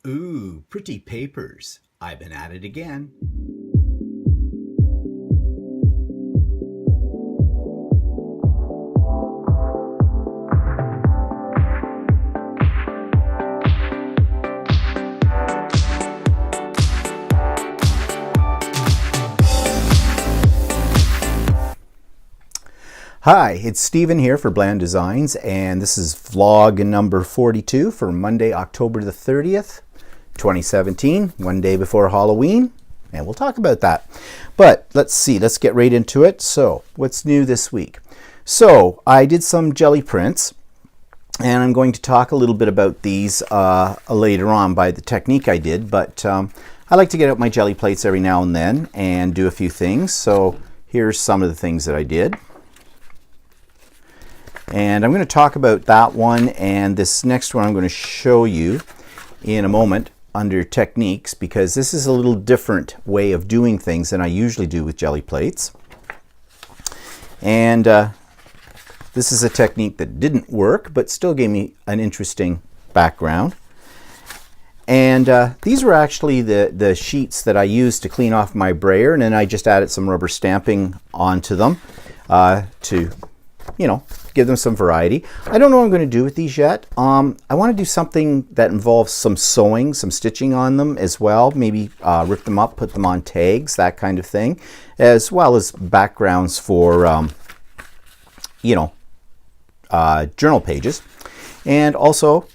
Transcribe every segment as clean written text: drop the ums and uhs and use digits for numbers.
Ooh, pretty papers. I've been at it again. Hi, it's Stephen here for Bland Designs, and this is vlog number 42 for Monday, October the 30th, 2017, one day before Halloween, and we'll talk about that. But let's see, let's get right into it. So, what's new this week? So, I did some jelly prints, and I'm going to talk a little bit about these later on by the technique I did, but I like to get out my jelly plates every now and then and do a few things. So, here's some of the things that I did. And I'm going to talk about that one and this next one I'm going to show you in a moment under techniques, because this is a little different way of doing things than I usually do with jelly plates. And this is a technique that didn't work but still gave me an interesting background. And these were actually the sheets that I used to clean off my brayer, and then I just added some rubber stamping onto them to, you know, give them some variety. I don't know what I'm going to do with these yet. I want to do something that involves some sewing, some stitching on them as well. Maybe rip them up, put them on tags, that kind of thing, as well as backgrounds for, you know, journal pages. And also,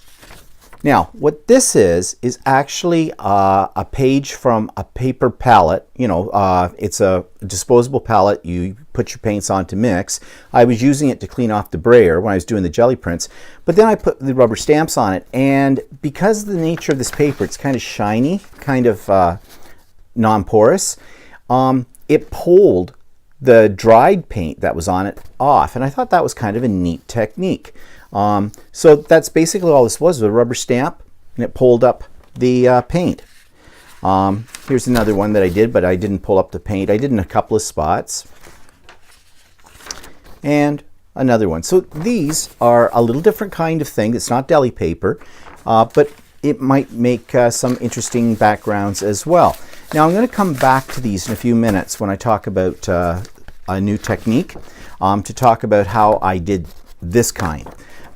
now what this is actually a page from a paper palette. You know, it's a disposable palette you put your paints on to mix. I was using it to clean off the brayer when I was doing the jelly prints, but then I put the rubber stamps on it, and because of the nature of this paper, it's kind of shiny, kind of non-porous, it pulled the dried paint that was on it off, and I thought that was kind of a neat technique. So that's basically all this was a rubber stamp, and it pulled up the paint. Here's another one that I did, but I didn't pull up the paint. I did in a couple of spots. And another one. So these are a little different kind of thing. It's not deli paper, but it might make some interesting backgrounds as well. Now I'm going to come back to these in a few minutes when I talk about a new technique, to talk about how I did this kind.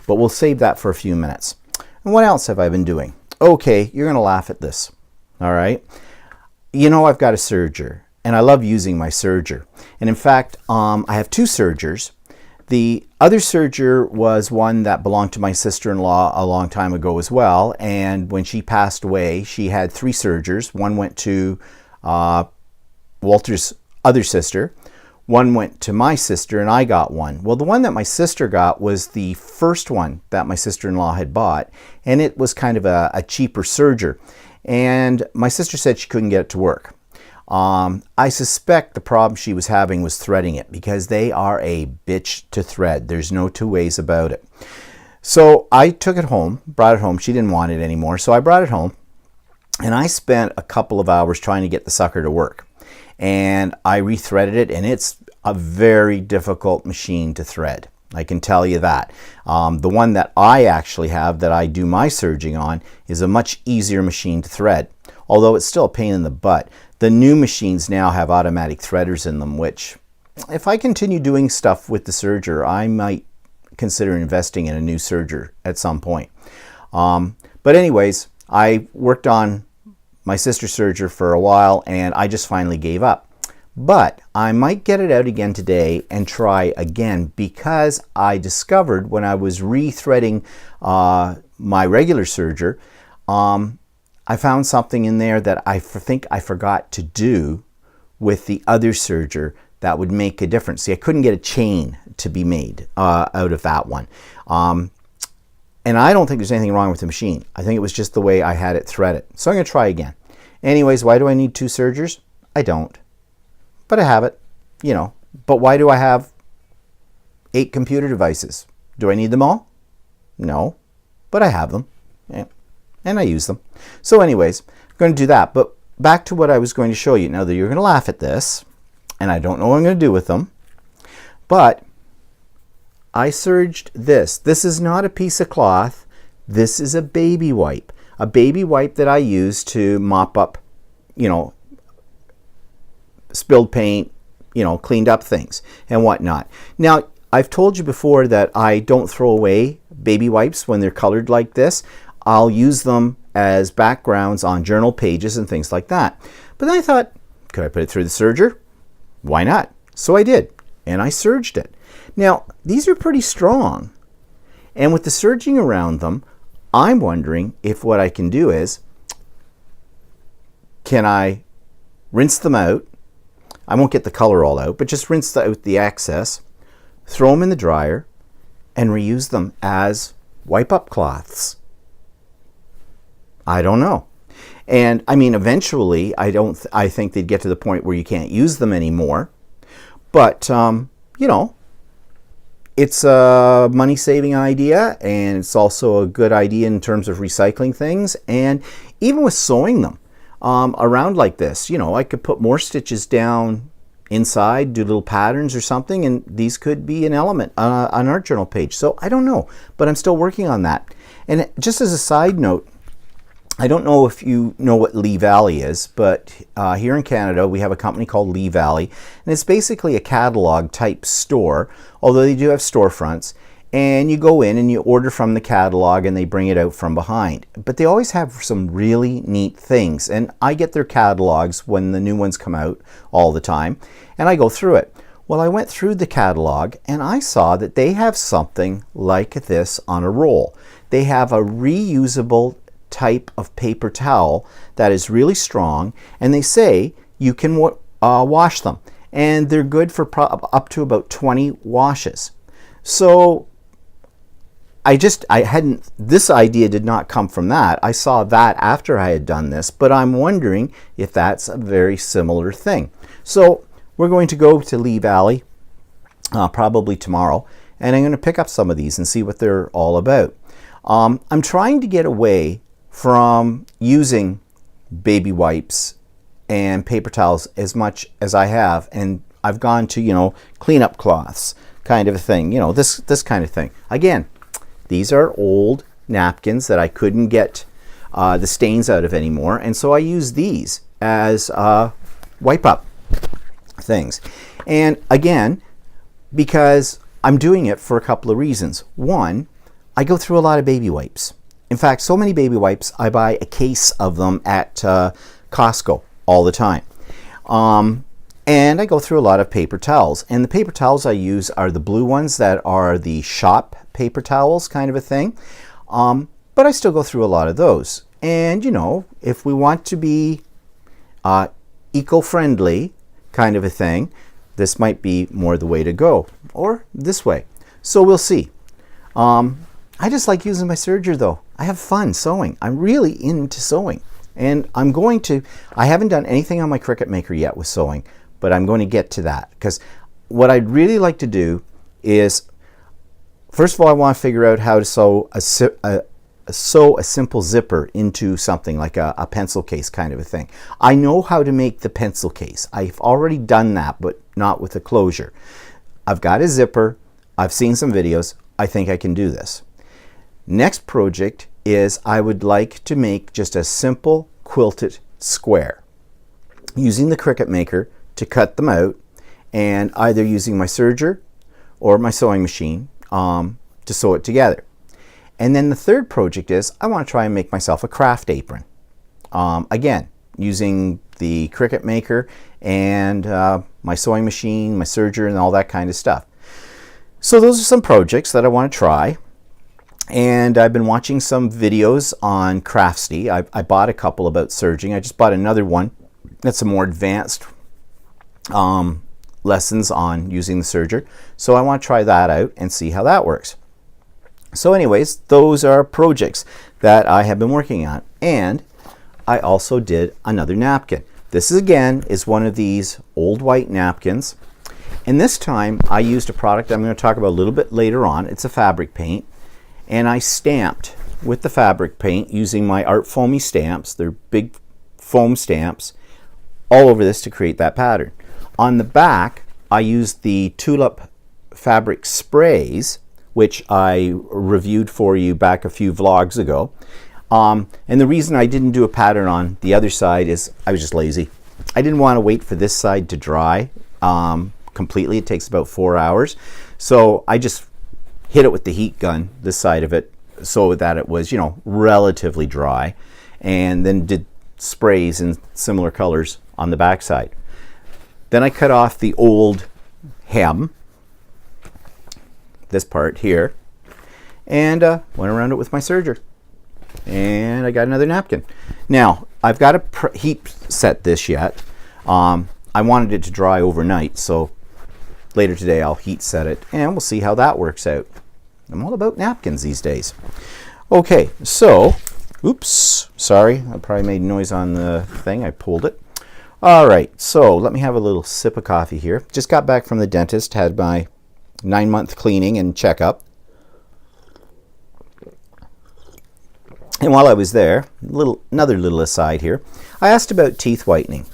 But we'll save that for a few minutes. And what else have I been doing? Okay, you're going to laugh at this. All right. You know, I've got a serger, and I love using my serger. And in fact, I have two sergers. The other serger was one that belonged to my sister-in-law a long time ago as well. And when she passed away, she had three sergers. One went to Walter's other sister. One went to my sister, and I got one. Well, the one that my sister got was the first one that my sister-in-law had bought, and it was kind of a cheaper serger. And my sister said she couldn't get it to work. I suspect the problem she was having was threading it, because they are a bitch to thread. There's no two ways about it. So I took it home, brought it home. She didn't want it anymore, so I brought it home, and I spent a couple of hours trying to get the sucker to work. And I rethreaded it, and it's a very difficult machine to thread. I can tell you that. The one that I actually have that I do my serging on is a much easier machine to thread, although it's still a pain in the butt. The new machines now have automatic threaders in them, which, if I continue doing stuff with the serger, I might consider investing in a new serger at some point. But anyways, I worked on my sister's serger for a while, and I just finally gave up. But I might get it out again today and try again, because I discovered when I was rethreading my regular serger, I found something in there that I think I forgot to do with the other serger that would make a difference. See, I couldn't get a chain to be made out of that one. And I don't think there's anything wrong with the machine. I think it was just the way I had it threaded. So I'm going to try again. Anyways, why do I need two sergers? I don't. But I have it, you know. But why do I have 8 computer devices? Do I need them all? No. But I have them. Yeah. And I use them. So anyways, I'm going to do that. But back to what I was going to show you. Now that you're going to laugh at this, and I don't know what I'm going to do with them, but I serged this. This is not a piece of cloth. This is a baby wipe. a baby wipe that I use to mop up, spilled paint, cleaned up things and whatnot. Now, I've told you before that I don't throw away baby wipes when they're colored like this. I'll use them as backgrounds on journal pages and things like that. But then I thought, could I put it through the serger? Why not? So I did, and I serged it. Now, these are pretty strong, and with the serging around them, I'm wondering if what I can do is, can I rinse them out? I won't get the color all out, but just rinse out the excess, throw them in the dryer, and reuse them as wipe-up cloths. I don't know. And I mean, eventually, I think they'd get to the point where you can't use them anymore. But, it's a money-saving idea, and it's also a good idea in terms of recycling things. And even with sewing them around like this, I could put more stitches down inside, do little patterns or something, and these could be an element on an art journal page. So I don't know, but I'm still working on that. And just as a side note, I don't know if you know what Lee Valley is, but here in Canada we have a company called Lee Valley, and it's basically a catalog type store, although they do have storefronts, and you go in and you order from the catalog and they bring it out from behind. But they always have some really neat things, and I get their catalogs when the new ones come out all the time, and I go through it. Well, I went through the catalog and I saw that they have something like this on a roll. They have a reusable type of paper towel that is really strong, and they say you can wash them, and they're good for up to about 20 washes. So this idea did not come from that. I saw that after I had done this, but I'm wondering if that's a very similar thing. So we're going to go to Lee Valley probably tomorrow, and I'm going to pick up some of these and see what they're all about. I'm trying to get away from using baby wipes and paper towels as much as I have, and I've gone to cleanup cloths kind of a thing, this kind of thing. Again, these are old napkins that I couldn't get the stains out of anymore, and so I use these as wipe up things. And again, because I'm doing it for a couple of reasons. One, I go through a lot of baby wipes. In fact, so many baby wipes, I buy a case of them at Costco all the time. And I go through a lot of paper towels. And the paper towels I use are the blue ones that are the shop paper towels kind of a thing. But I still go through a lot of those. And, if we want to be eco-friendly kind of a thing, this might be more the way to go. Or this way. So we'll see. I just like using my serger though. I have fun sewing. I'm really into sewing. And I haven't done anything on my Cricut Maker yet with sewing, but I'm going to get to that. Because what I'd really like to do is, first of all, I want to figure out how to sew a simple zipper into something like a pencil case kind of a thing. I know how to make the pencil case. I've already done that, but not with a closure. I've got a zipper. I've seen some videos. I think I can do this. Next project is I would like to make just a simple quilted square using the Cricut Maker to cut them out, and either using my serger or my sewing machine to sew it together. And then the third project is I want to try and make myself a craft apron. Again, using the Cricut Maker and my sewing machine, my serger, and all that kind of stuff. So those are some projects that I want to try. And I've been watching some videos on Craftsy. I bought a couple about serging. I just bought another one that's some more advanced lessons on using the serger. So I want to try that out and see how that works. So anyways, those are projects that I have been working on. And I also did another napkin. This again is one of these old white napkins. And this time I used a product I'm going to talk about a little bit later on. It's a fabric paint. And I stamped with the fabric paint using my Art Foamy stamps. They're big foam stamps all over this to create that pattern. On the back, I used the Tulip fabric sprays, which I reviewed for you back a few vlogs ago. And the reason I didn't do a pattern on the other side is I was just lazy. I didn't want to wait for this side to dry completely. It takes about 4 hours. So I just hit it with the heat gun, this side of it, so that it was, relatively dry, and then did sprays in similar colors on the back side. Then I cut off the old hem, this part here, and went around it with my serger. And I got another napkin. Now, I've got to heat set this yet. I wanted it to dry overnight, so later today I'll heat set it, and we'll see how that works out. I'm all about napkins these days. Okay, so, oops, sorry, I probably made noise on the thing. I pulled it. All right, so let me have a little sip of coffee here. Just got back from the dentist, had my 9-month cleaning and checkup. And while I was there, another little aside here, I asked about teeth whitening.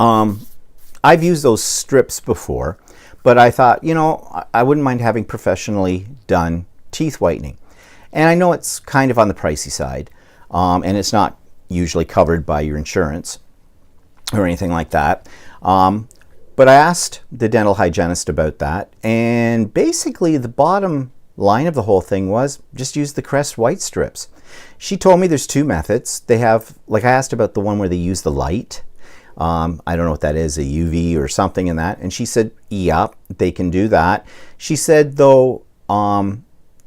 I've used those strips before, but I thought, I wouldn't mind having professionally done teeth whitening. And I know it's kind of on the pricey side, and it's not usually covered by your insurance or anything like that. But I asked the dental hygienist about that, and basically the bottom line of the whole thing was just use the Crest white strips. She told me there's 2 methods. They have, like I asked about the one where they use the light. I don't know what that is, a UV or something in that. And she said, yeah, they can do that. She said, though,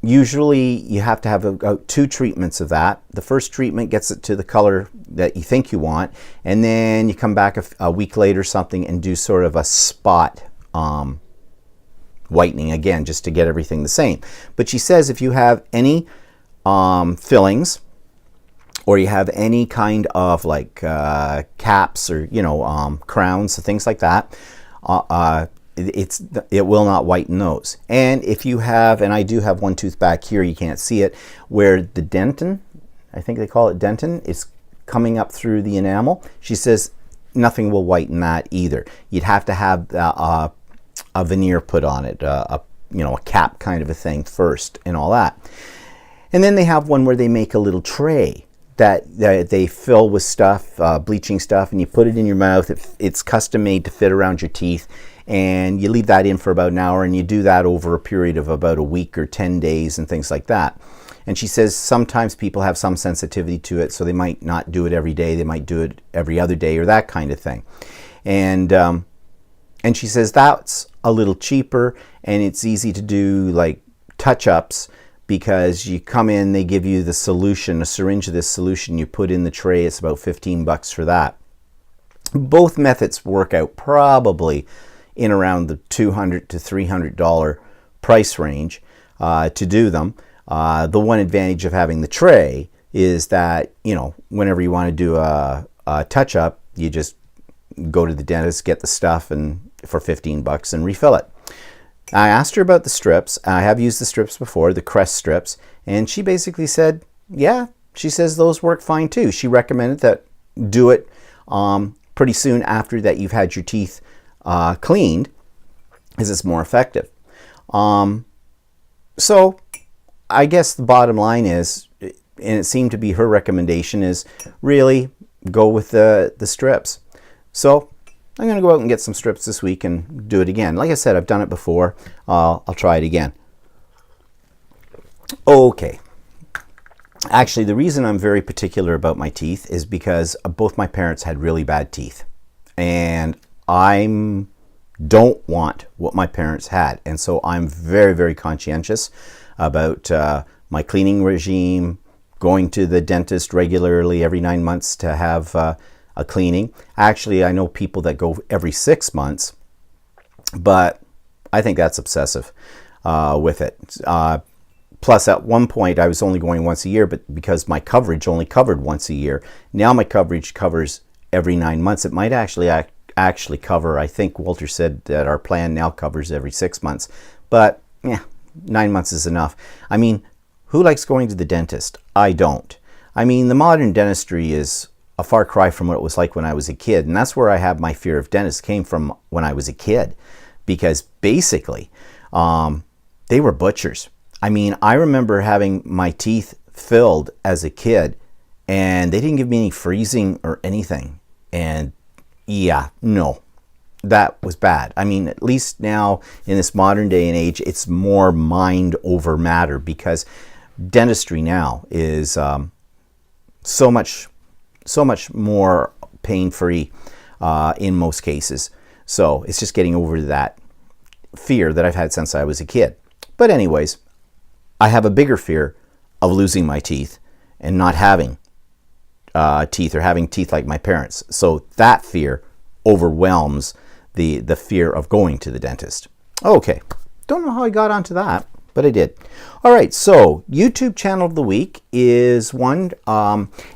usually you have to have 2 treatments of that. The first treatment gets it to the color that you think you want, and then you come back a week later or something and do sort of a spot whitening again, just to get everything the same. But she says if you have any fillings, or you have any kind of like caps or crowns, things like that, it will not whiten those. And if you have, and I do have one tooth back here, you can't see it, where the dentin, I think they call it dentin, is coming up through the enamel. She says nothing will whiten that either. You'd have to have a veneer put on it, a cap kind of a thing first and all that. And then they have one where they make a little tray that they fill with stuff, bleaching stuff, and you put it in your mouth. It's custom made to fit around your teeth, and you leave that in for about an hour, and you do that over a period of about a week or 10 days and things like that. And she says sometimes people have some sensitivity to it, so they might not do it every day. They might do it every other day or that kind of thing. And she says that's a little cheaper, and it's easy to do like touch-ups, because you come in, they give you the solution, a syringe of this solution, you put in the tray. It's about $15 for that. Both methods work out probably in around the $200 to $300 price range to do them. The one advantage of having the tray is that, whenever you want to do a touch-up, you just go to the dentist, get the stuff, and for $15 and refill it. I asked her about the strips. I have used the strips before, the Crest Strips, and she basically said, yeah, she says those work fine too. She recommended that do it pretty soon after that you've had your teeth cleaned, as it's more effective. So I guess the bottom line is, and it seemed to be her recommendation, is really go with the strips. So I'm going to go out and get some strips this week and do it again. Like I said, I've done it before. I'll try it again. Okay. Actually, the reason I'm very particular about my teeth is because both my parents had really bad teeth. And I don't want what my parents had. And so I'm very, very conscientious about my cleaning regime, going to the dentist regularly every 9 months to have a cleaning. Actually, I know people that go every 6 months, but I think that's obsessive with it. Plus, at one point, I was only going once a year, but because my coverage only covered once a year, now my coverage covers every 9 months. It might actually cover, I think Walter said that our plan now covers every 6 months. But, yeah, 9 months is enough. I mean, who likes going to the dentist? I don't. I mean, the modern dentistry is a far cry from what it was like when I was a kid. And that's where I have my fear of dentists came from when I was a kid. Because basically, they were butchers. I mean, I remember having my teeth filled as a kid, and they didn't give me any freezing or anything. And yeah, no, that was bad. I mean, at least now in this modern day and age, it's more mind over matter, because dentistry now is so much more pain-free in most cases. So it's just getting over that fear that I've had since I was a kid. But anyways, I have a bigger fear of losing my teeth and not having teeth, or having teeth like my parents. So that fear overwhelms the fear of going to the dentist. Okay, don't know how I got onto that, but I did. All right, so YouTube channel of the week is one.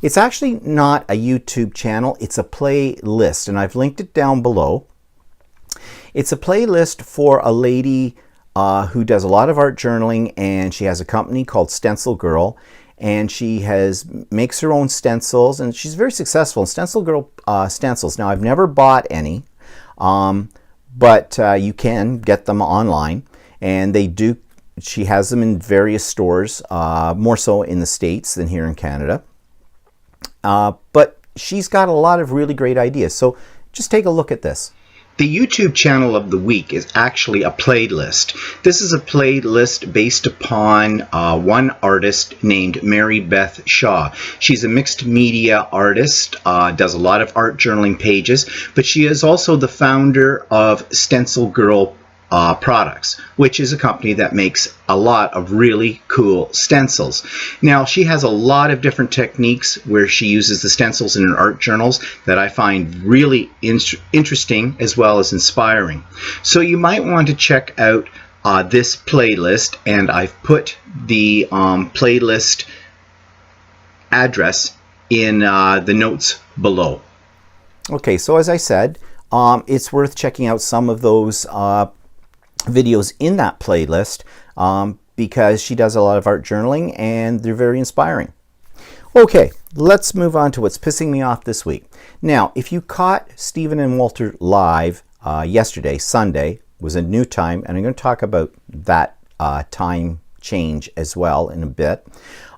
It's actually not a YouTube channel, it's a playlist, and I've linked it down below. It's a playlist for a lady who does a lot of art journaling, and she has a company called Stencil Girl, and she makes her own stencils, and she's very successful in Stencil Girl stencils. Now, I've never bought any, but you can get them online, and she has them in various stores, more so in the States than here in Canada. But she's got a lot of really great ideas, so just take a look at this. The YouTube channel of the week is actually a playlist. This is a playlist based upon one artist named Mary Beth Shaw. She's a mixed media artist, does a lot of art journaling pages, but she is also the founder of Stencil Girl Products, which is a company that makes a lot of really cool stencils. Now, she has a lot of different techniques where she uses the stencils in her art journals that I find really interesting as well as inspiring. So you might want to check out this playlist, and I've put the playlist address in the notes below. Okay, so as I said, it's worth checking out some of those videos in that playlist because she does a lot of art journaling and they're very inspiring. Okay, let's move on to what's pissing me off this week. Now, if you caught Stephen and Walter live yesterday, Sunday, was a new time, and I'm going to talk about that time change as well in a bit.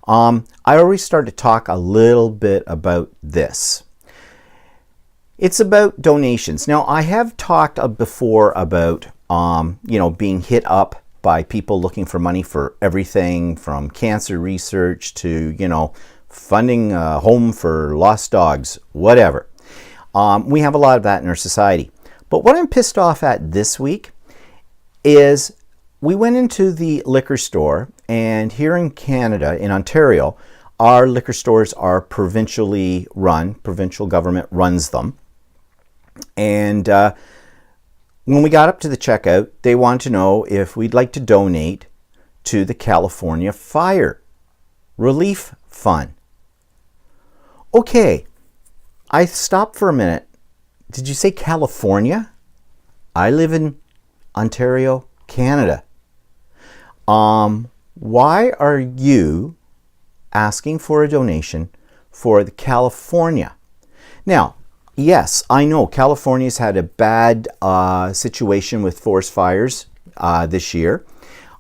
I already started to talk a little bit about this. It's about donations. Now, I have talked before about being hit up by people looking for money for everything from cancer research to, funding a home for lost dogs, whatever. We have a lot of that in our society. But what I'm pissed off at this week is we went into the liquor store, and here in Canada, in Ontario, our liquor stores are provincially run. Provincial government runs them. And when we got up to the checkout, they wanted to know if we'd like to donate to the California Fire Relief Fund. Okay, I stopped for a minute. Did you say California? I live in Ontario, Canada. Why are you asking for a donation for the California? Now, yes, I know California's had a bad situation with forest fires this year.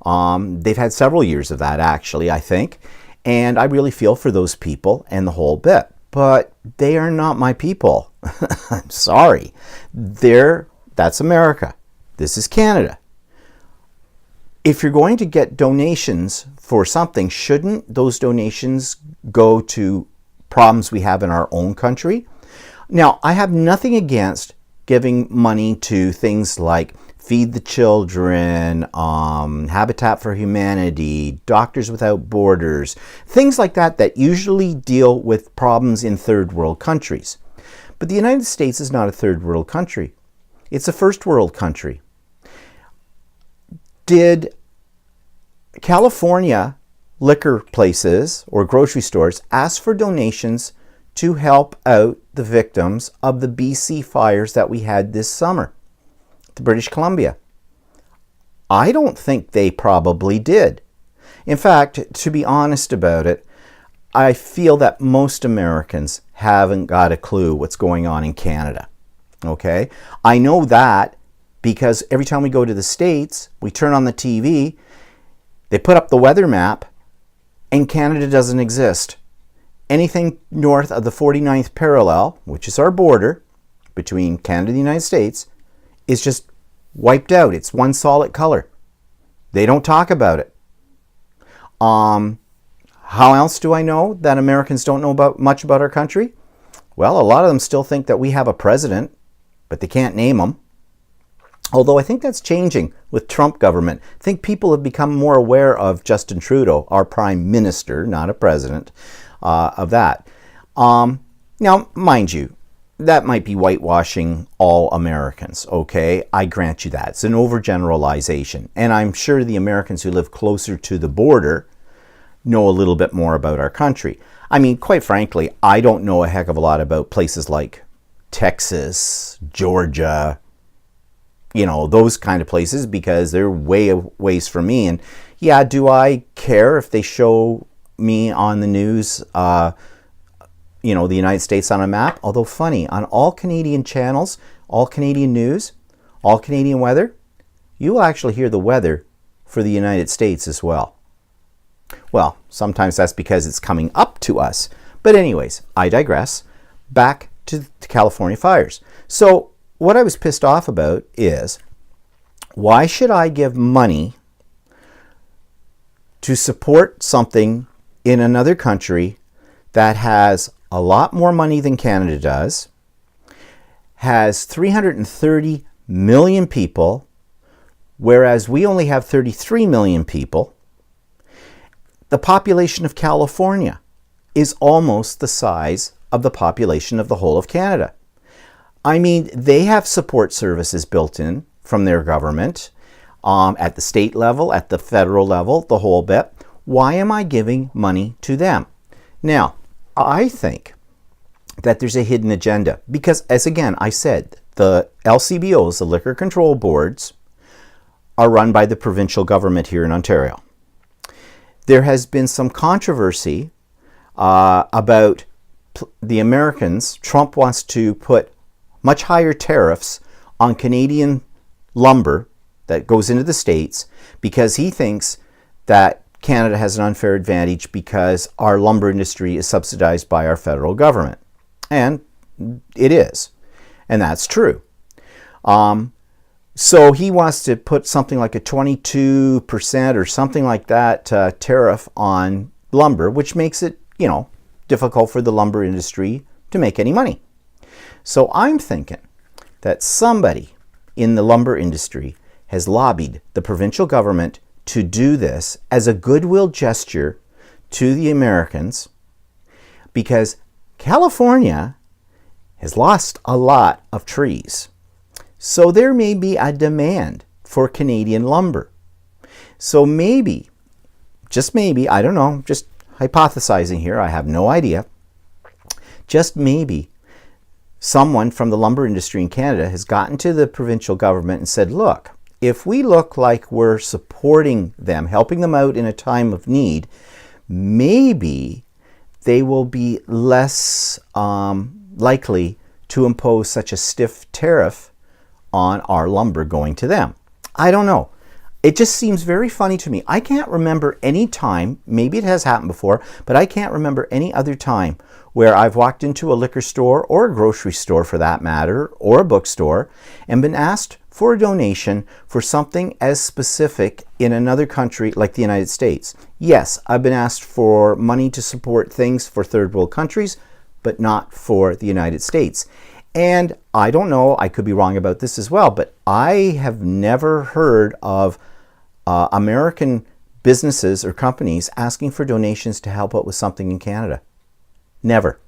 They've had several years of that, actually, I think. And I really feel for those people and the whole bit. But they are not my people. I'm sorry. That's America. This is Canada. If you're going to get donations for something, shouldn't those donations go to problems we have in our own country? Now, I have nothing against giving money to things like Feed the Children, Habitat for Humanity, Doctors Without Borders, things like that usually deal with problems in third world countries. But the United States is not a third world country. It's a first world country. Did California liquor places or grocery stores ask for donations to help out the victims of the BC fires that we had this summer, the British Columbia? I don't think they probably did. In fact, to be honest about it, I feel that most Americans haven't got a clue what's going on in Canada. Okay? I know that because every time we go to the States, we turn on the TV, they put up the weather map, and Canada doesn't exist. Anything north of the 49th parallel, which is our border between Canada and the United States, is just wiped out. It's one solid color. They don't talk about it. How else do I know that Americans don't know much about our country? Well, a lot of them still think that we have a president, but they can't name him. Although I think that's changing with Trump government. I think people have become more aware of Justin Trudeau, our prime minister, not a president, of that. Now, mind you, that might be whitewashing all Americans, okay? I grant you that. It's an overgeneralization. And I'm sure the Americans who live closer to the border know a little bit more about our country. I mean, quite frankly, I don't know a heck of a lot about places like Texas, Georgia, you know, those kind of places, because they're way ways from me. And yeah, do I care if they show me on the news, you know, the United States on a map? Although funny, on all Canadian channels, all Canadian news, all Canadian weather, you will actually hear the weather for the United States as well. Well, sometimes that's because it's coming up to us. But anyways, I digress. Back to the California fires. So what I was pissed off about is, why should I give money to support something in another country that has a lot more money than Canada does, has 330 million people, whereas we only have 33 million people? The population of California is almost the size of the population of the whole of Canada. I mean, they have support services built in from their government, at the state level, at the federal level, the whole bit. Why am I giving money to them? Now, I think that there's a hidden agenda because, as again I said, the LCBOs, the liquor control boards, are run by the provincial government here in Ontario. There has been some controversy about the Americans. Trump wants to put much higher tariffs on Canadian lumber that goes into the States because he thinks that Canada has an unfair advantage because our lumber industry is subsidized by our federal government. And it is. And that's true. So he wants to put something like a 22% or something like that tariff on lumber, which makes it, you know, difficult for the lumber industry to make any money. So I'm thinking that somebody in the lumber industry has lobbied the provincial government to do this as a goodwill gesture to the Americans, because California has lost a lot of trees. So there may be a demand for Canadian lumber. So maybe, just maybe, I don't know, just hypothesizing here, I have no idea, just maybe someone from the lumber industry in Canada has gotten to the provincial government and said, look, if we look like we're supporting them, helping them out in a time of need, maybe they will be less likely to impose such a stiff tariff on our lumber going to them. I don't know. It just seems very funny to me. I can't remember any time, maybe it has happened before, but I can't remember any other time where I've walked into a liquor store or a grocery store for that matter, or a bookstore, and been asked for a donation for something as specific in another country like the United States. Yes, I've been asked for money to support things for third world countries, but not for the United States. And I don't know, I could be wrong about this as well, but I have never heard of American businesses or companies asking for donations to help out with something in Canada. Never.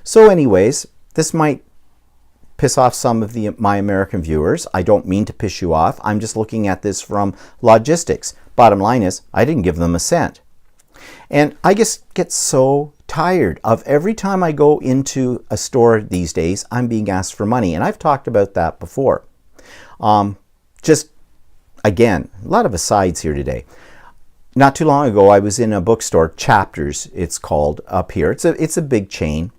So anyways, this might piss off some of my American viewers. I don't mean to piss you off. I'm just looking at this from logistics. Bottom line is, I didn't give them a cent. And I just get so tired of every time I go into a store these days, I'm being asked for money. And I've talked about that before. Just, again, a lot of asides here today. Not too long ago, I was in a bookstore, Chapters, it's called, up here. It's a big chain.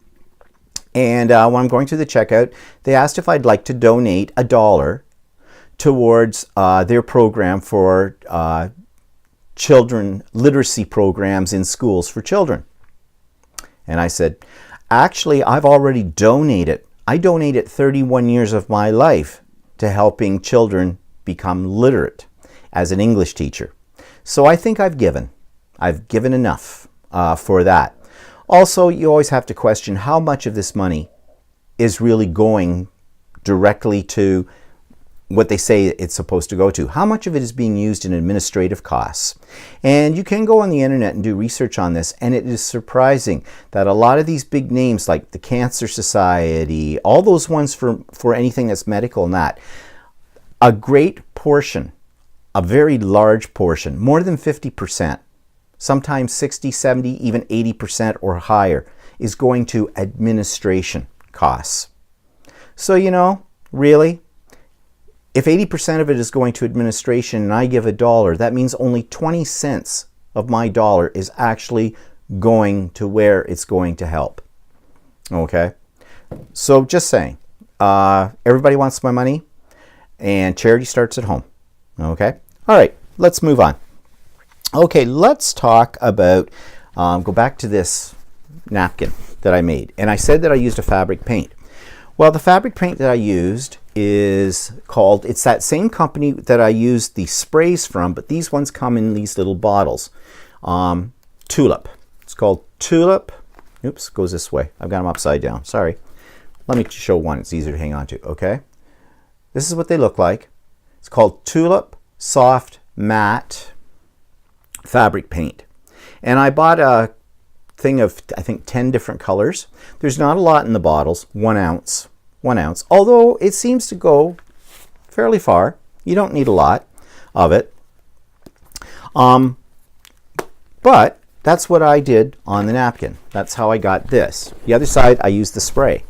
And when I'm going through the checkout, they asked if I'd like to donate $1 towards their program for children literacy programs in schools for children. And I said, actually, I've already donated. I donated 31 years of my life to helping children become literate as an English teacher. So I think I've given. I've given enough for that. Also, you always have to question how much of this money is really going directly to what they say it's supposed to go to. How much of it is being used in administrative costs? And you can go on the internet and do research on this, and it is surprising that a lot of these big names like the Cancer Society, all those ones for anything that's medical and that, a great portion, a very large portion, more than 50%, sometimes 60, 70, even 80% or higher, is going to administration costs. So, you know, really, if 80% of it is going to administration and I give $1, that means only 20 cents of my dollar is actually going to where it's going to help. Okay? So just saying, everybody wants my money, and charity starts at home. Okay? All right, let's move on. Okay, let's talk about, go back to this napkin that I made. And I said that I used a fabric paint. Well, the fabric paint that I used is called, it's that same company that I used the sprays from, but these ones come in these little bottles. Tulip. It's called Tulip. Oops, goes this way. I've got them upside down. Sorry. Let me show one. It's easier to hang on to. Okay. This is what they look like. It's called Tulip Soft Matte Fabric Paint. And I bought a thing of, I think, 10 different colors. There's not a lot in the bottles. 1 ounce. 1 ounce. Although it seems to go fairly far. You don't need a lot of it. But that's what I did on the napkin. That's how I got this. The other side, I used the spray.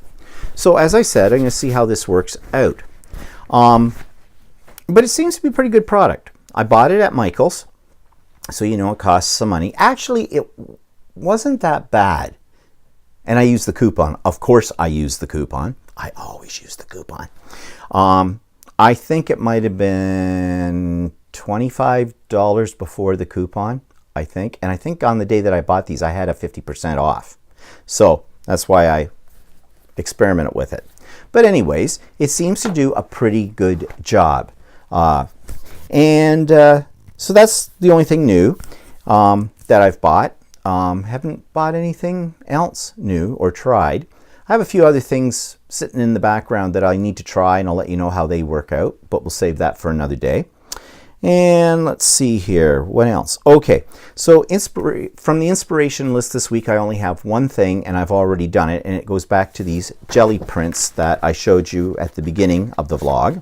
So as I said, I'm going to see how this works out. But it seems to be a pretty good product. I bought it at Michael's, so you know it costs some money. Actually, it wasn't that bad. And I used the coupon. Of course I used the coupon. I always use the coupon. I think it might have been $25 before the coupon, I think. And I think on the day that I bought these, I had a 50% off. So that's why I experimented with it. But anyways, it seems to do a pretty good job. So that's the only thing new that I've bought. Haven't bought anything else new or tried. I have a few other things sitting in the background that I need to try, and I'll let you know how they work out, but we'll save that for another day. And let's see here, what else? Okay, so from the inspiration list this week, I only have one thing, and I've already done it, and it goes back to these jelly prints that I showed you at the beginning of the vlog.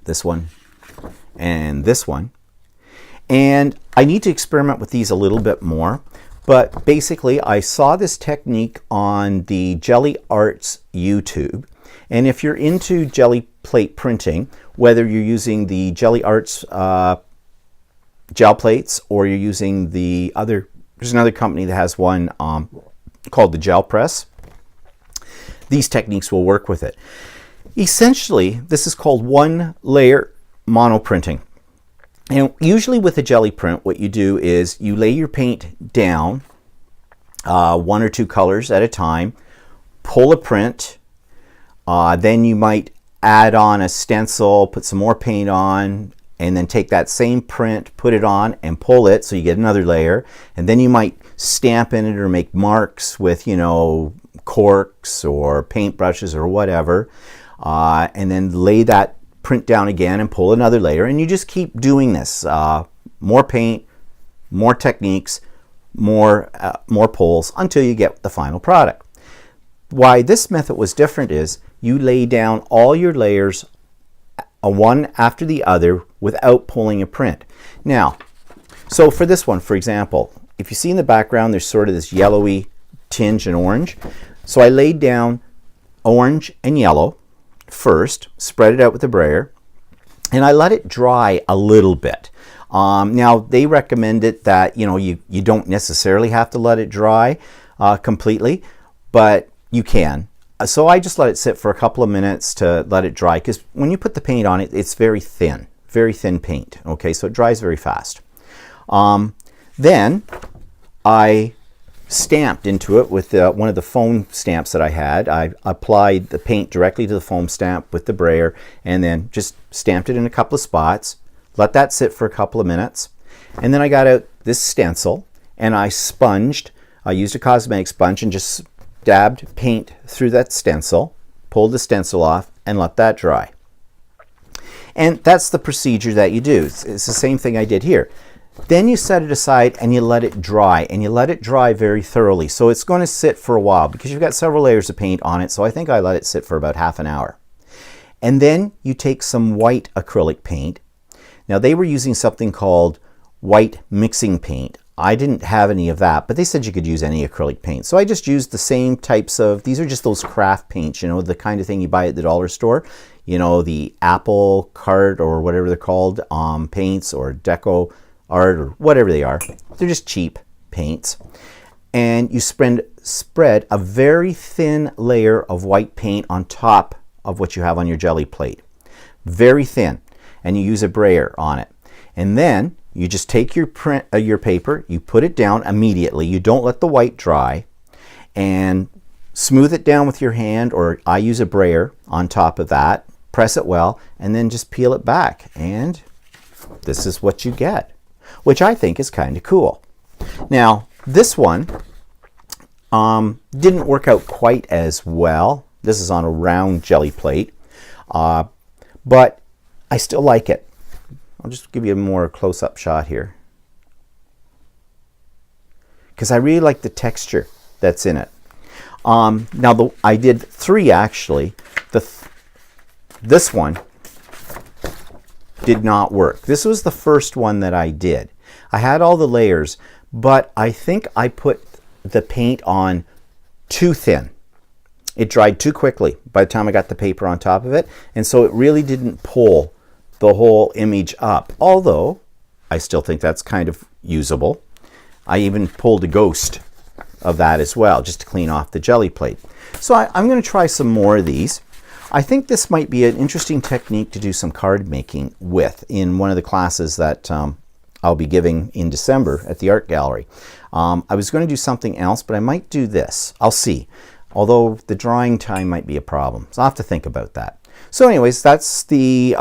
This one and this one. And I need to experiment with these a little bit more. But basically, I saw this technique on the Jelly Arts YouTube. And if you're into jelly plate printing, whether you're using the Jelly Arts gel plates or you're using the other, there's another company that has one called the Gel Press, these techniques will work with it. Essentially, this is called one layer monoprinting. And usually with a jelly print, what you do is you lay your paint down 1 or 2 colors at a time, pull a print, then you might add on a stencil, put some more paint on, and then take that same print, put it on, and pull it so you get another layer. And then you might stamp in it or make marks with, you know, corks or paintbrushes or whatever, and then lay that print down again and pull another layer, and you just keep doing this. More paint, more techniques, more pulls until you get the final product. Why this method was different is you lay down all your layers one after the other without pulling a print. Now, so for this one, for example, if you see in the background there's sort of this yellowy tinge in orange. So I laid down orange and yellow first, spread it out with a brayer, and I let it dry a little bit. Now they recommended that you don't necessarily have to let it dry completely, but you can. So I just let it sit for a couple of minutes to let it dry, because when you put the paint on it, it's very thin paint. Okay, so it dries very fast. Then I stamped into it with one of the foam stamps that I had. I applied the paint directly to the foam stamp with the brayer and then just stamped it in a couple of spots, let that sit for a couple of minutes, and then I got out this stencil and I sponged. I used a cosmetic sponge and just dabbed paint through that stencil, pulled the stencil off, and let that dry. And that's the procedure that you do. It's the same thing I did here. Then you set it aside and you let it dry, and you let it dry very thoroughly. So it's going to sit for a while because you've got several layers of paint on it, so I think I let it sit for about half an hour. And then you take some white acrylic paint. Now they were using something called white mixing paint. I didn't have any of that, but they said you could use any acrylic paint. So I just used the same types of, these are just those craft paints, you know, the kind of thing you buy at the dollar store. You know, the Apple Cart or whatever they're called, paints, or Deco Art or whatever they are. They're just cheap paints. And you spread a very thin layer of white paint on top of what you have on your jelly plate. Very thin. And you use a brayer on it. And then you just take your paper, you put it down immediately. You don't let the white dry, and smooth it down with your hand, or I use a brayer on top of that. Press it well, and then just peel it back. And this is what you get, which I think is kind of cool. Now, this one didn't work out quite as well. This is on a round jelly plate, but I still like it. I'll just give you a more close-up shot here, because I really like the texture that's in it. Now, I did 3 actually. This one did not work. This was the first one that I did. I had all the layers, but I think I put the paint on too thin. It dried too quickly by the time I got the paper on top of it, and so it really didn't pull the whole image up, although I still think that's kind of usable. I even pulled a ghost of that as well, just to clean off the jelly plate. So I'm going to try some more of these. I think this might be an interesting technique to do some card making with in one of the classes that I'll be giving in December at the art gallery. I was going to do something else, but I might do this. I'll see. Although the drying time might be a problem, so I'll have to think about that. So anyways, that's the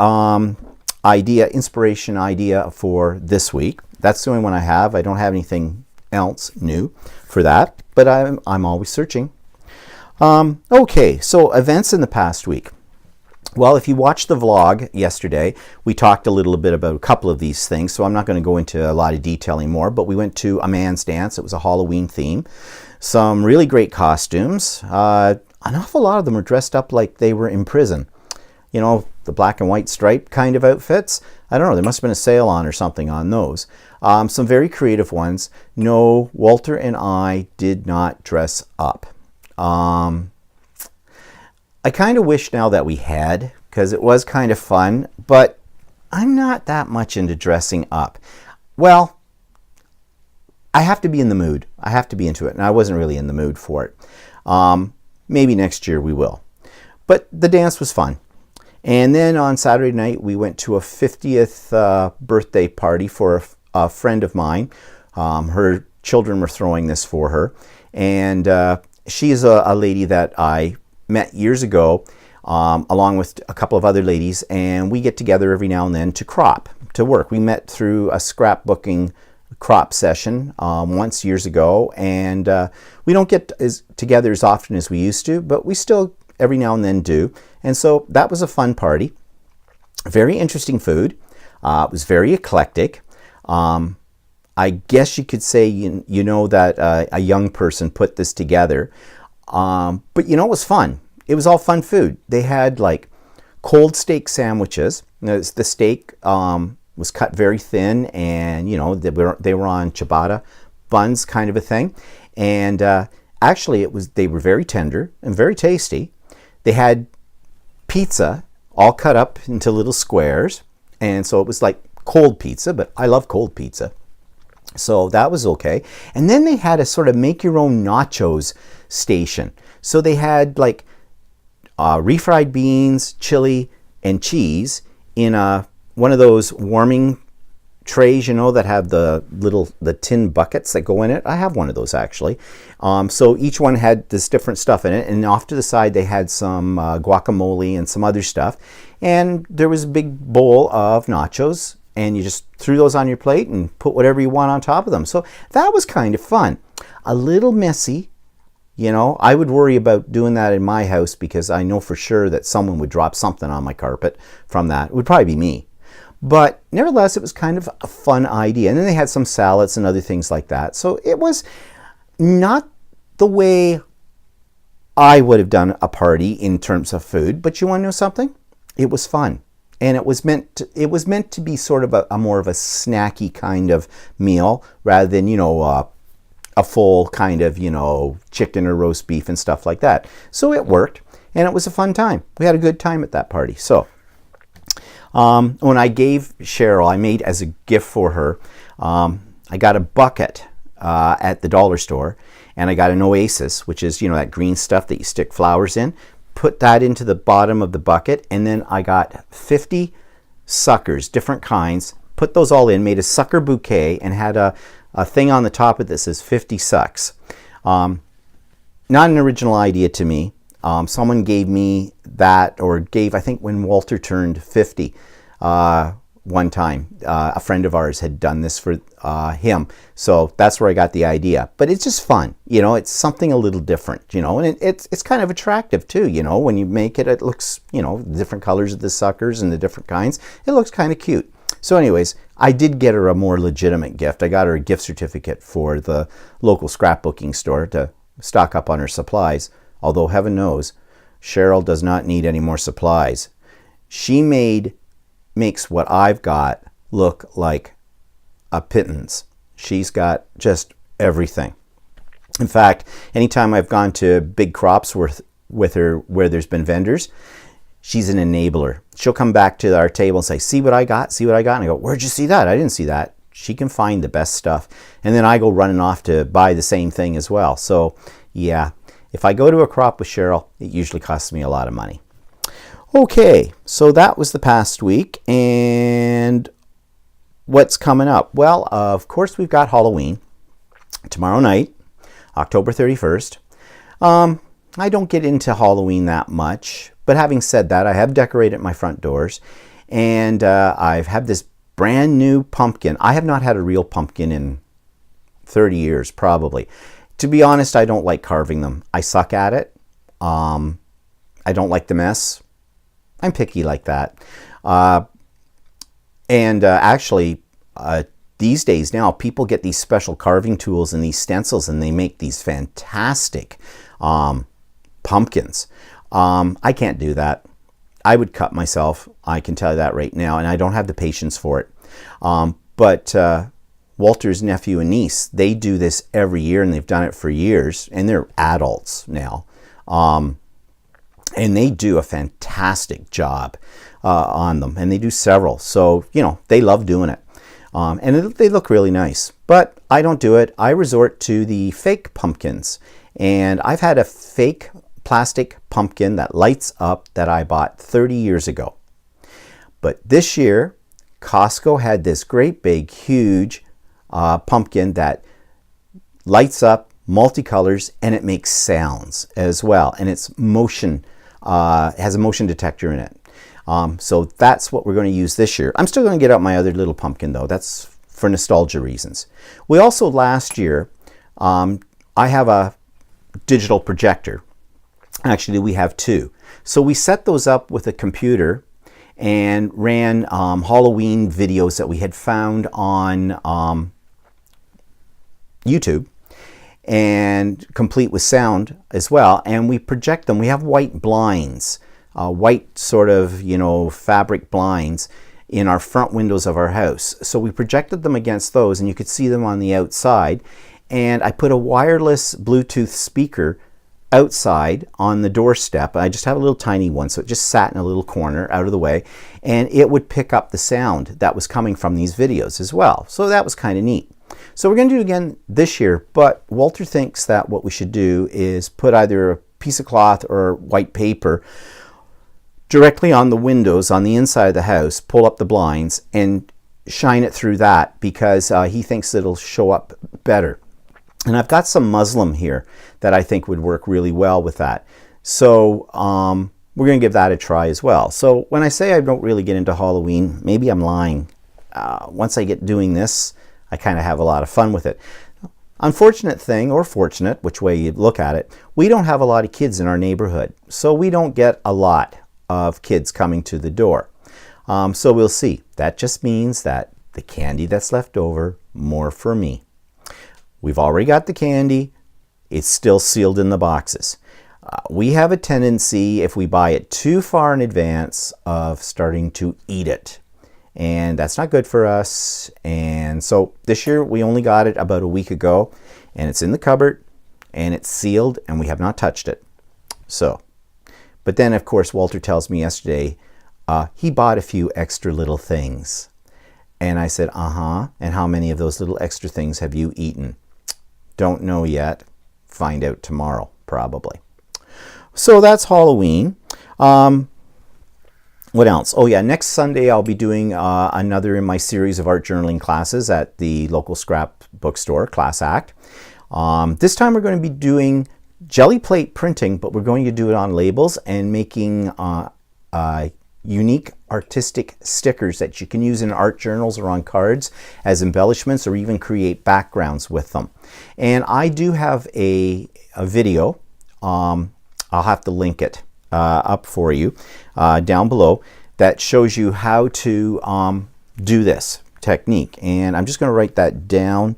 inspiration idea for this week. That's the only one I have. I don't have anything else new for that, but I'm always searching. Okay, so events in the past week. Well, if you watched the vlog yesterday, we talked a little bit about a couple of these things, so I'm not going to go into a lot of detail anymore, but we went to a man's dance. It was a Halloween theme. Some really great costumes. An awful lot of them were dressed up like they were in prison. You know, the black and white stripe kind of outfits. I don't know, there must have been a sale on or something on those. Some very creative ones. No, Walter and I did not dress up. I kind of wish now that we had, because it was kind of fun, but I'm not that much into dressing up. Well, I have to be in the mood. I have to be into it, and I wasn't really in the mood for it. Maybe next year we will. But the dance was fun. And then on Saturday night, we went to a 50th birthday party for a friend of mine. Her children were throwing this for her. And she's a lady that I met years ago, along with a couple of other ladies. And we get together every now and then to work. We met through a scrapbooking crop session once years ago. And we don't get together as often as we used to, but we still every now and then do. And so that was a fun party. Very interesting food. It was very eclectic. I guess you could say, you know, that a young person put this together. But you know, it was fun. It was all fun food. They had like cold steak sandwiches. The steak was cut very thin, and you know, they were on ciabatta buns, kind of a thing. And actually, they were very tender and very tasty. They had pizza all cut up into little squares, and so it was like cold pizza, but I love cold pizza, so that was okay. And then they had a sort of make your own nachos station. So they had like refried beans, chili, and cheese in one of those warming trays, you know, that have the tin buckets that go in it. I have one of those actually. So each one had this different stuff in it, and off to the side they had some guacamole and some other stuff. And there was a big bowl of nachos, and you just threw those on your plate and put whatever you want on top of them. So that was kind of fun. A little messy. You know, I would worry about doing that in my house because I know for sure that someone would drop something on my carpet from that. It would probably be me. But nevertheless, it was kind of a fun idea. And then they had some salads and other things like that. So it was not the way I would have done a party in terms of food. But you want to know something? It was fun. And it was meant to be sort of a more of a snacky kind of meal rather than, you know, a full kind of, you know, chicken or roast beef and stuff like that. So it worked, and it was a fun time. We had a good time at that party. So when I gave Cheryl, I made as a gift for her, I got a bucket at the dollar store, and I got an Oasis, which is, you know, that green stuff that you stick flowers in. Put that into the bottom of the bucket, and then I got 50 suckers, different kinds, put those all in, made a sucker bouquet, and had a thing on the top of this says 50 sucks. Not an original idea to me. Someone gave me that, or gave, I think when Walter turned 50 one time, a friend of ours had done this for him. So that's where I got the idea. But it's just fun, you know, it's something a little different, you know, and it's kind of attractive too, you know, when you make it, it looks, you know, the different colors of the suckers and the different kinds. It looks kind of cute. So anyways, I did get her a more legitimate gift. I got her a gift certificate for the local scrapbooking store to stock up on her supplies. Although heaven knows, Cheryl does not need any more supplies. She makes what I've got look like a pittance. She's got just everything. In fact, anytime I've gone to big crops with her where there's been vendors, she's an enabler. She'll come back to our table and say, see what I got, see what I got. And I go, where'd you see that? I didn't see that. She can find the best stuff. And then I go running off to buy the same thing as well. So yeah, if I go to a crop with Cheryl, it usually costs me a lot of money. Okay, so that was the past week. And what's coming up? Well, of course, we've got Halloween tomorrow night, October 31st. I don't get into Halloween that much. But having said that, I have decorated my front doors, and I've had this brand new pumpkin. I have not had a real pumpkin in 30 years, probably. To be honest, I don't like carving them. I suck at it. I don't like the mess. I'm picky like that. Actually, these days now, people get these special carving tools and these stencils, and they make these fantastic pumpkins. I can't do that. I would cut myself. I can tell you that right now, and I don't have the patience for it. But Walter's nephew and niece, they do this every year, and they've done it for years, and they're adults now. And they do a fantastic job on them, and they do several. So, you know, they love doing it. And they look really nice. But I don't do it. I resort to the fake pumpkins. And I've had a fake plastic pumpkin that lights up that I bought 30 years ago. But this year, Costco had this great big huge pumpkin that lights up, multicolors, and it makes sounds as well, and it's motion, has a motion detector in it. So that's what we're going to use this year. I'm still going to get out my other little pumpkin though. That's for nostalgia reasons. We also last year, I have a digital projector. Actually, we have two. So we set those up with a computer and ran Halloween videos that we had found on YouTube, and complete with sound as well. And we project them. We have white blinds, white sort of, you know, fabric blinds in our front windows of our house. So we projected them against those, and you could see them on the outside. And I put a wireless Bluetooth speaker outside on the doorstep. I just have a little tiny one, so it just sat in a little corner out of the way, and it would pick up the sound that was coming from these videos as well. So that was kind of neat. So we're going to do it again this year, but Walter thinks that what we should do is put either a piece of cloth or white paper directly on the windows on the inside of the house, pull up the blinds, and shine it through that because he thinks it'll show up better. And I've got some muslin here that I think would work really well with that. So we're going to give that a try as well. So when I say I don't really get into Halloween, maybe I'm lying. Once I get doing this, I kind of have a lot of fun with it. Unfortunate thing, or fortunate, which way you look at it, we don't have a lot of kids in our neighborhood. So we don't get a lot of kids coming to the door. So we'll see. That just means that the candy that's left over, more for me. We've already got the candy. It's still sealed in the boxes. We have a tendency, if we buy it too far in advance, of starting to eat it. And that's not good for us. And so this year we only got it about a week ago, and it's in the cupboard and it's sealed and we have not touched it. So, but then of course Walter tells me yesterday he bought a few extra little things. And I said, and how many of those little extra things have you eaten? Don't know yet. Find out tomorrow, probably. So that's Halloween. What else? Oh yeah, next Sunday I'll be doing another in my series of art journaling classes at the local scrap bookstore, Class Act. This time we're going to be doing jelly plate printing, but we're going to do it on labels and making unique artistic stickers that you can use in art journals or on cards as embellishments or even create backgrounds with them. And I do have a video. I'll have to link it up for you down below that shows you how to do this technique. And I'm just going to write that down,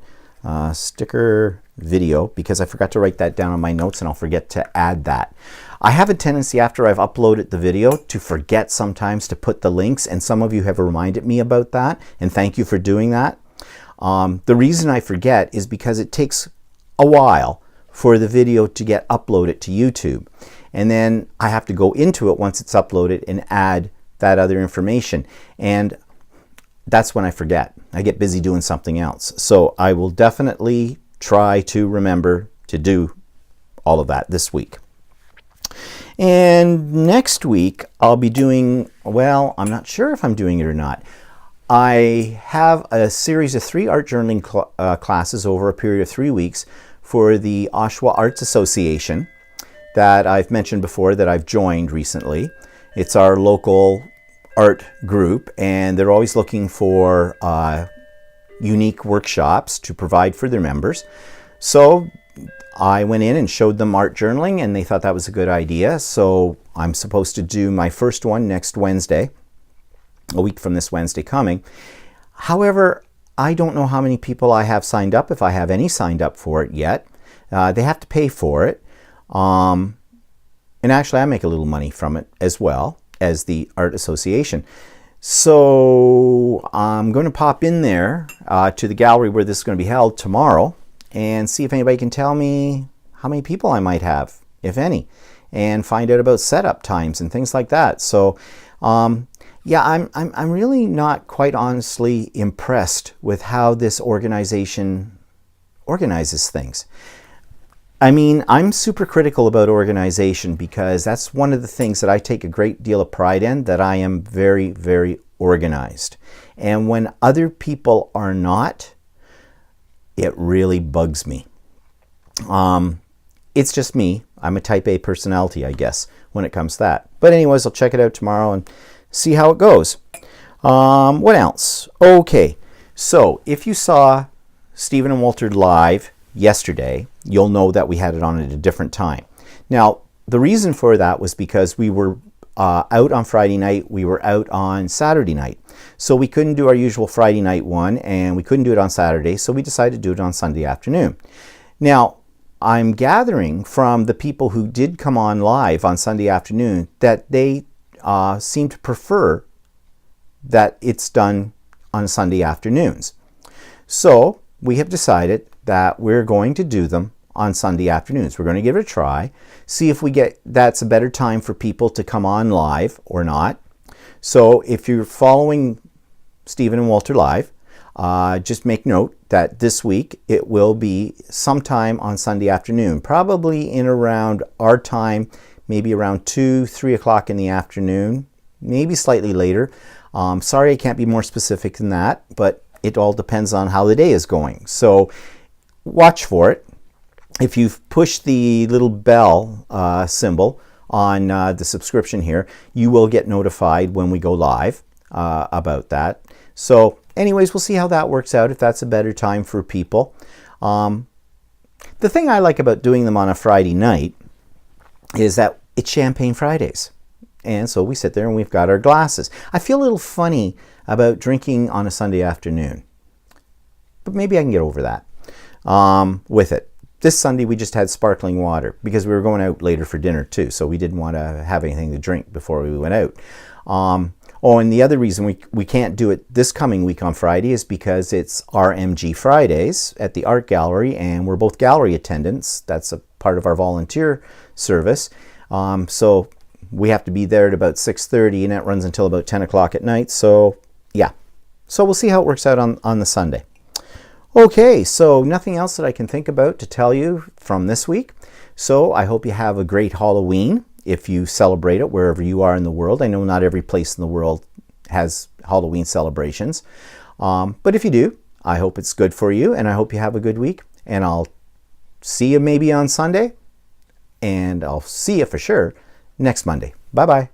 sticker video, because I forgot to write that down on my notes and I'll forget to add that. I have a tendency after I've uploaded the video to forget sometimes to put the links, and some of you have reminded me about that, and thank you for doing that. The reason I forget is because it takes a while for the video to get uploaded to YouTube. And then I have to go into it once it's uploaded and add that other information. And that's when I forget. I get busy doing something else. So I will definitely try to remember to do all of that this week. And next week I'll be doing, well, I'm not sure if I'm doing it or not. I have a series of 3 art journaling classes over a period of 3 weeks for the Oshawa Arts Association that I've mentioned before that I've joined recently. It's our local art group, and they're always looking for unique workshops to provide for their members. So I went in and showed them art journaling, and they thought that was a good idea. So I'm supposed to do my first one next Wednesday, a week from this Wednesday coming. However, I don't know how many people I have signed up, if I have any signed up for it yet. They have to pay for it. And actually I make a little money from it as well as the Art Association. So I'm going to pop in there to the gallery where this is going to be held tomorrow and see if anybody can tell me how many people I might have, if any, and find out about setup times and things like that. So yeah, I'm really not quite honestly impressed with how this organization organizes things. I mean, I'm super critical about organization because that's one of the things that I take a great deal of pride in, that I am very, very organized. And when other people are not, it really bugs me. It's just me. I'm a type A personality, I guess, when it comes to that. But anyways, I'll check it out tomorrow and see how it goes. What else? Okay, so if you saw Stephen and Walter live yesterday, you'll know that we had it on at a different time. Now, the reason for that was because we were out on Friday night, we were out on Saturday night. So we couldn't do our usual Friday night one, and we couldn't do it on Saturday, so we decided to do it on Sunday afternoon. Now, I'm gathering from the people who did come on live on Sunday afternoon that they seem to prefer that it's done on Sunday afternoons. So we have decided that we're going to do them on Sunday afternoons. We're going to give it a try, see if we get that's a better time for people to come on live or not. So if you're following Stephen and Walter live, just make note that this week it will be sometime on Sunday afternoon, probably in around our time, maybe around 2, 3 o'clock in the afternoon, maybe slightly later. Sorry I can't be more specific than that, but it all depends on how the day is going. So watch for it. If you've pushed the little bell symbol on the subscription here, you will get notified when we go live about that. So anyways, we'll see how that works out, if that's a better time for people. The thing I like about doing them on a Friday night is that it's Champagne Fridays. And so we sit there and we've got our glasses. I feel a little funny about drinking on a Sunday afternoon, but maybe I can get over that with it. This Sunday we just had sparkling water because we were going out later for dinner too, so we didn't want to have anything to drink before we went out. Oh, and the other reason we can't do it this coming week on Friday is because it's RMG Fridays at the art gallery, and we're both gallery attendants. That's a part of our volunteer service. So we have to be there at about 6:30, and that runs until about 10 o'clock at night. So yeah, so we'll see how it works out on the Sunday. Okay, so nothing else that I can think about to tell you from this week. So I hope you have a great Halloween if you celebrate it wherever you are in the world. I know not every place in the world has Halloween celebrations, but if you do, I hope it's good for you, and I hope you have a good week, and I'll see you maybe on Sunday, and I'll see you for sure next Monday. Bye-bye.